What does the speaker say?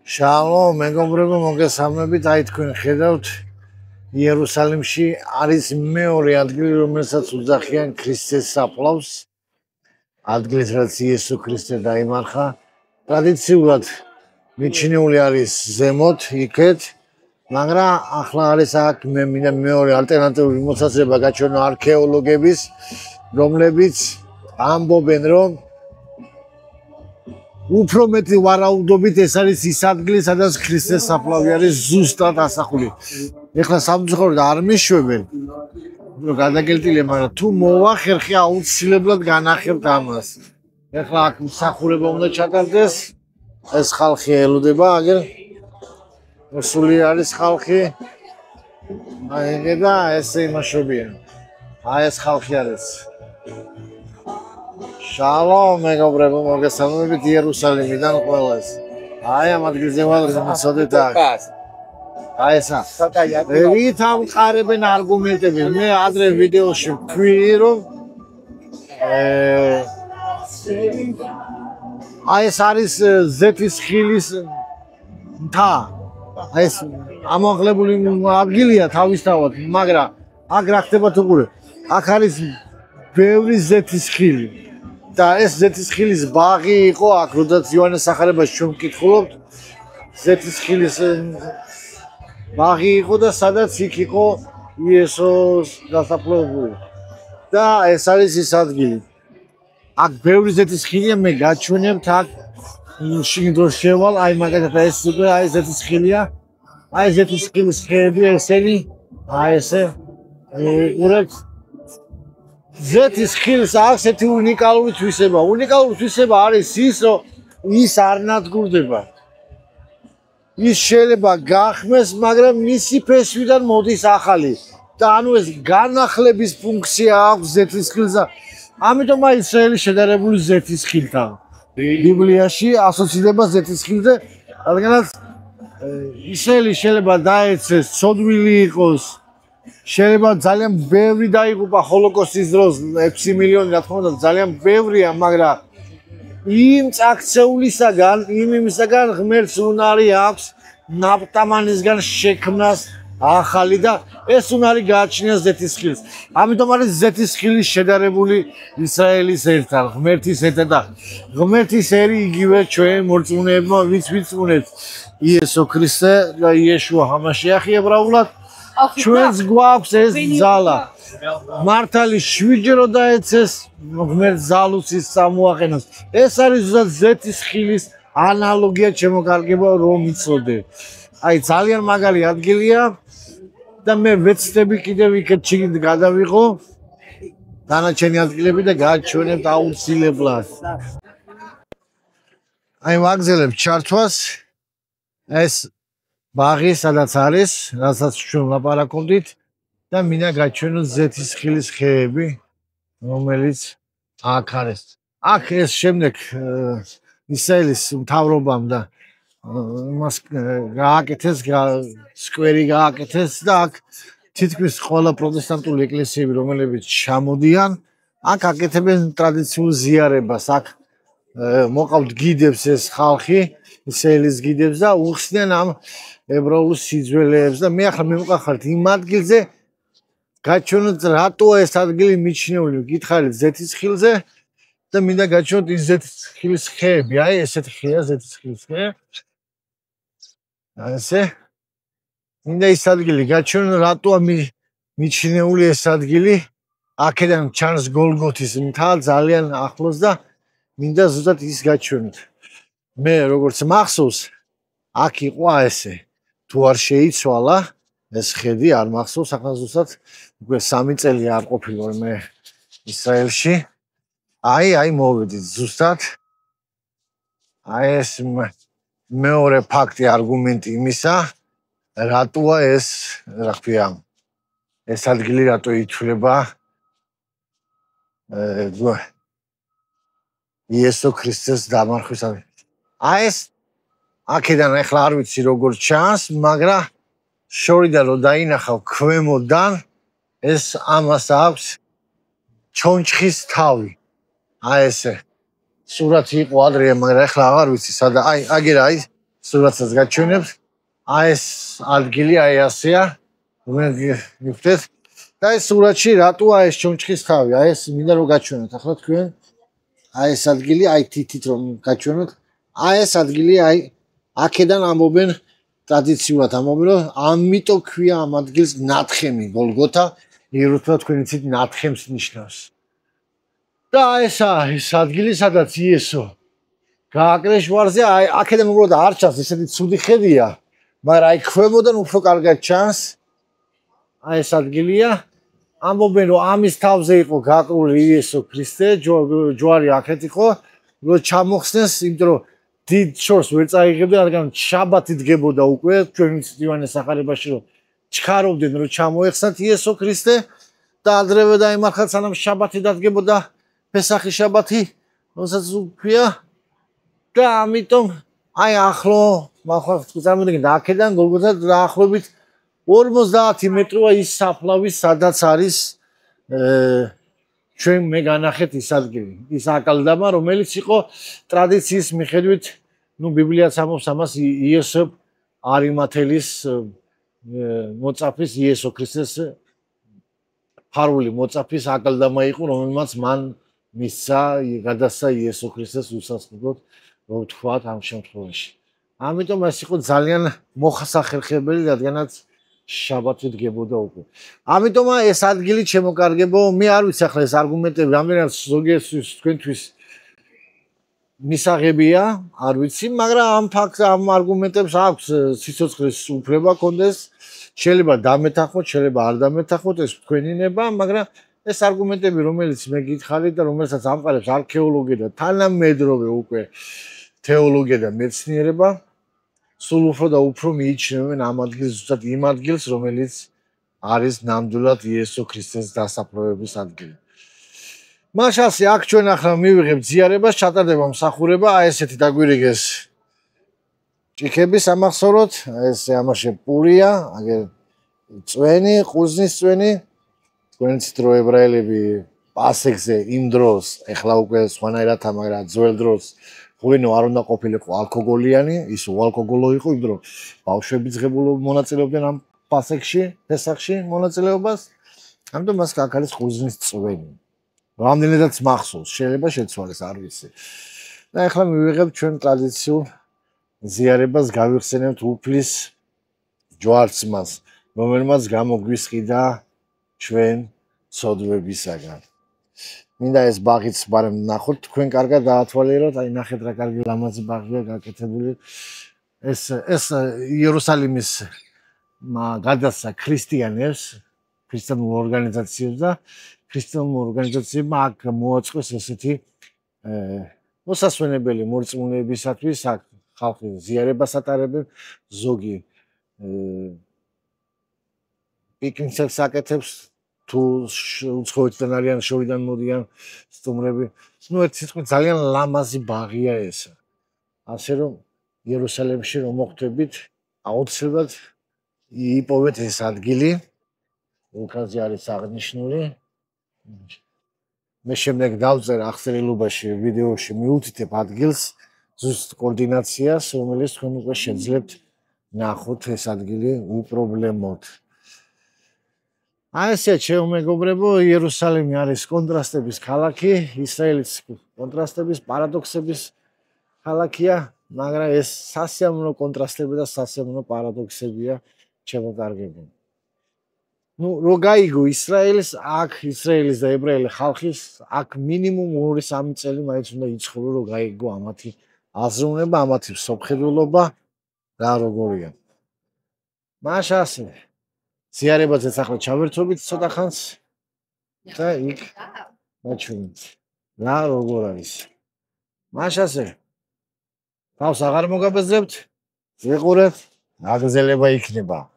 Shalom, მეგობრებო, მოგესალმებით. აი თქვენ ხედავთ იერუსალიმში არის მეორე ადგილი, რომელსაც უძახიან ქრისტეს საფლავს. ადგილით, რაც იესო ქრისტე დაიმარხა. ტრადიციულად მიჩნეული არის ზემოთ, იქეთ, მაგრამ ახლა არის აქ მე მინდა მეორე ალტერნატიული მოსაზრება გაჩვენო არქეოლოგების, რომლებიც ამბობენ, რომ უფრო მეტი ვარაუდობით ეს არის ის ადგილი, სადაც ქრისტეს საფლავი არის ზუსტად ასახული. ეხლა სამწუხაროდ არ მიშვებენ, რომ გადაგელტილია, მაგრამ თუ მოვა ხერხი აუცილებლად განახებთ ამას. ეხლა აქ მსახურება უნდა ჩატარდეს, ეს ხალხი ელოდება, აგერ მოსული არის ხალხი. აი და ესე იმაშობია. აი ეს ხალხი არის. Shalom, მეგობრებო, მოგესალმებით იერუსალიმიდან ყველას. აი ამ ადგილზე ვარ, მიცოდეთ აქ. აი ესა. ვით ამყარებენ არგუმენტები. მე ადრე ვიდეოში ვქვი, რომ აი ეს არის ზეთის ხილის მთა. აი ეს ამაღლებული ადგილია თავისთავად, მაგრამ აქ რა ხდება თუ ყურე? აქ არის ბევრი ზეთის ხილი. და ეს ზეთის ხილის ბაღი იყო აქ, როდესაც იოანეს სახარებაში ჩვენ ვკითხულობთ, ზეთის ხილის ბაღი იყო და სადაც იქ იყო იესოს დასაფლავებული. და ეს არის ის ადგილი. აქ ბევრი ზეთის ხილია, მე გაჩვენებთ აქ შიგნით შევალ, აი მაგალითად ეს უკვე აი ზეთის ხილია. აი ზეთის ხილის ხეები ესენი, აი ესე უყურებთ. ზეთის ხილს აქვს ერთი უნიკალური თვისება. უნიკალური თვისება არის ის, რომ ის არ ნადგურდება. ის შეიძლება გახმეს, მაგრამ მისი ფესვიდან მოდის ახალი. და ანუ ეს განახლების ფუნქცია აქვს ზეთის ხილს. ამიტომ აი ისრაელი შედარებული ზეთის ხილთან. ბიბლიაში ასოცირდება ზეთის ხილზე, რადგანაც ისრაელი შეიძლება დაეცეს, ცოდვილი იყოს. შეიძლება ძალიან ბევრი დაიღუპა ჰოლოკოსტის დროს 6 მილიონი, რა თქმა უნდა, ძალიან ბევრია, მაგრამ იმ წაქცეულისაგან, იმისაგან ღმერთს უნარი აქვს ნაპტამანისგან შექმნას ახალი და ეს უნარი გააჩნია ზეთის ხილს. ამიტომ არის ზეთის ხილის შედარებული ისრაელის ერთად, ღმერთის ერთად და ღმერთის ერი იგივე ჩვენ მორწმუნეებმა, ვინც ვიწმუნეთ იესო ქრისტე და იეშუა ჰამაშიახი ებრაულად. ჩვენს გვაქვს ეს ძალა. მართალი 7-ჯერ დაეცეს ღმერთ ზალუცის სამოაყენოს. ეს არის ზუსტად ზეთის ხილის ანალოგია, ჩემოკარგება რომ იცოდე. აი ძალიან მაგარი ადგილია და მე ვეცდები კიდევ იქეთ ჩიგით გადავიღო დანარჩენი ადგილები და გააჩვენებთ აუცილებლად. აი ვაგზელებ ჩართვას ეს ბაღი სადაც არის, რასაც ჩვენ ლაპარაკობდით და მინდა გაჩვენოთ ზეთის ხილის ხეები, რომელიც აქ არის. აქ ეს შემდეგ ისრაელის მთავრობამ და მას გააკეთეს, სკვერი გააკეთეს და აქ თითქმის ყველა პროტესტანტული ეკლესიები, რომლებიც ჩამოდიან, აქ აკეთებენ ტრადიციულ ზიარებას. აქ მოყავთ გიდებს ეს ხალხი, ისრაელის გიდებს და უხსნიან ამ ებრაულ სიძველეებს და მე ახლა მივყავართ იმ ადგილზე გაჩვენოთ რატოა ეს ადგილი მიჩნეული. გითხარით ზეთის ხილზე და მინდა გაჩვენოთ ის ზეთის ხილის ხეები. აი ესეთი ხეა ზეთის ხილის ხე. ასე. მინდა ის ადგილი გაჩვენოთ რატოა მიჩნეული ეს ადგილი. აქედან ჩანს გოლგოთის მთა ძალიან ახლოს და მინდა ზუსტად ის გაჩვენოთ. მე როგორც მახსოვს, აქ იყო ესე. თუ არ შეიცვალა ეს ხედი, არ მახსოვს, ახლა ზუსტად უკვე 3 წელი არ ყოფილი მე ისრაელში. აი მოვედით ზუსტად. აი ეს მეორე ფაქტი, არგუმენტი იმისა, რატოა ეს, რა ქვია, ეს ადგილი რატო ითვლება იესო ქრისტეს დამარხვის ადგილი. აი ეს აქედან ახლა არ ვიცი როგორ ჩანს, მაგრამ შორიდან რომ დაინახავ ქვემოდან ეს ამას აქვს ჩონჩხის თავი. აი ესე სურათი იყო ადრე, მაგრამ ახლა აღარ ვიცი სადა. აი აგერა, აი სურათსაც გაჩვენებთ. აი ეს ადგილი აი ასეა. მივხვდეთ. და ეს სურათში რატოა ეს ჩონჩხის თავი? აი ეს მინდა რომ გაჩვენოთ ახლა თქვენ. აი ეს ადგილი, აი თითით რომ გაჩვენოთ. აი ეს ადგილი, აი აქედან ამობენ ტრადიციულად ამობენ, რომ ამიტომ ქვია ამ ადგილს ნათხემი გოლგოთა, იერუსალიმში თქვენ იცით ნათხემს ნიშნავს. და აი ეს ადგილი, სადაც იესო გააკრეს ჯვარზე, აი აქედან უბრალოდ არ ჩანს, ესეთი ცუდი ხედია, მაგრამ აი ქვემოდან უფრო კარგად ჩანს. აი ეს ადგილია. ამობენ რომ ამის თავზე იყო გააკრული იესო ქრისტე, ჯვარი აქეთ იყო, რომ ჩამოხსნეს, იმიტომ რომ დიდ შორს ვერ წაიღებდა, რადგან შაბათი დგებოდა უკვე, ჩვენ ვიცით ივანეს სახარებაში რომ ჩქარობდნენ რომ ჩამოეხსნათ იესო ქრისტე და ადრევე დაემარხათ სანამ შაბათი დადგებოდა, პესახის შაბათი, რომელსაც უქვია და ამიტომ აი ახლო, მაგრამ წარმოგიდგენთ აქედან გოლგოთა დაახლოებით 50 მეტროა ის საფლავი, სადაც არის ჩვენ მე განახეთ ის ადგილი, ის აკლდამა, რომელიც იყო ტრადიციის მიხედვით, ნუ ბიბლიაც ამბობს ამას იესო არიმათელის მოწაფის იესო ქრისტეს ფარული მოწაფის აკლდამა იყო, რომელმაც მან მისცა გადასცა იესო ქრისტეს უსასყიდლოდ, რომ ვთქვათ ამ შემთხვევაში. ამიტომ ეს იყო ძალიან მოხსახერხებელი, რადგანაც შაბათი დგებოდა უკვე. ამიტომ ეს ადგილი შემოკარგებო, მე არ ვიცი ახლა ეს არგუმენტები რამდენად ზოგიერთთვის თქვენთვის მისაღებია, არ ვიცი, მაგრამ ამ ფაქტს, ამ არგუმენტებს აქვს სიცოცხლის უფლება კონდეს, შეიძლება დამეთანხმოთ, შეიძლება არ დამეთანხმოთ, ეს თქვენინება, მაგრამ ეს არგუმენტები, რომელიც მე გითხარით და რომელსაც ამყარებს არქეოლოგია და თანამედროვე უკვე თეოლოგია და მეცნიერება, სულ უფრო და უფრო მიიჩნევენ ამ ადგილს, ზუსტად იმ ადგილს, რომელიც არის ნამდვილად იესო ქრისტეს დასაფლავების ადგილი. მაშასე აქ ჩვენ ახლა მივიღებთ ზიარებას, ჩატარდება მსახურება, აი ესეთი დაგვირიგეს ჭიქები სამახსოვროდ, ეს ამაში პურია, აგერ წვენი, ყურძნის წვენი, თქვენიც დრო ებრაელები პასექზე იმ დროს, ეხლა უკვე სხვანაირად, მაგრამ ძველ დროს ღვინო არ უნდა ყოფილიყო ალკოგოლიანი, ის უალკოგოლო იყო, იმ დროს ბავშვები მონაწილეობდნენ ამ პასექში, პესახში მონაწილეობას. ამიტომ მას აქ არის ყურძნის წვენი. რამდენადაც მახსოვს, შეიძლება შეცვალეს, არ ვიცი. და ეხლა მივიღებთ ჩვენ ტრადიციულ ზიარებას, გავიხსენებთ უფლის ჯვარცმას, რომელმაც გამოგვისყიდა ჩვენ ცოდვებისაგან. მინდა ეს ბაღიც ბარემ ნახოთ, თქვენ კარგად დაათვალიეროთ, აი ნახეთ რა კარგი ლამაზი ბაღია გაკეთებული. ეს იერუსალიმის გადასცა ქრისტიანებს, ქრისტიანულ ორგანიზაციებს და ქრისტიანულ ორგანიზაციებმა აქ მოაწყეს ესეთი მოსასვენებელი მორწმუნეებისათვის, აქ ხალხი ზიარებას ატარებენ, ზოგი პიკნიკს აკეთებს, თუ უცხოეთიდან არიან, შორიდან მოდიან სტუმრები. ნუ ერთ სიტყვით ძალიან ლამაზი ბაღია ესა. ასე რომ იერუსალიმში რომ მოხვდებით, აუცილებლად იპოვეთ ეს ადგილი. უკანზე არის აღნიშნული. მე შემდეგ დავწერ აღწერილობაში ვიდეოში მიუთითებ ადგილს, ზუსტ კოორდინაციას, რომელიც თქვენ უკვე შეძლებთ ნახოთ ეს ადგილი უპრობლემოდ. აი ესე ჩემო მეგობრებო, იერუსალიმი არის კონტრასტების ქალაქი, ისრაელის კონტრასტების, პარადოქსების ქალაქია, მაგრამ ეს სასიამოვნო კონტრასტები და სასიამოვნო პარადოქსებია ჩემო კარგებო. ნუ რო გაიგო ისრაელის, აქ ისრაელის და ებრაელი ხალხის, აქ მინიმუმ 2-3 წელი მაინც უნდა იცხოვრო, რომ გაიგო ამათი აზროვნება, ამათი მსოფლმხედველობა რა როგორია. მაშასე ზიარებაზეც ახლა ჩავერთობით ცოტა ხანს და იქ მაჩვენეთ რა როგორ არის. მაშასე თავს აღარ მოგაბეზრებთ, ზეყურეთ, აგზელება იქნება.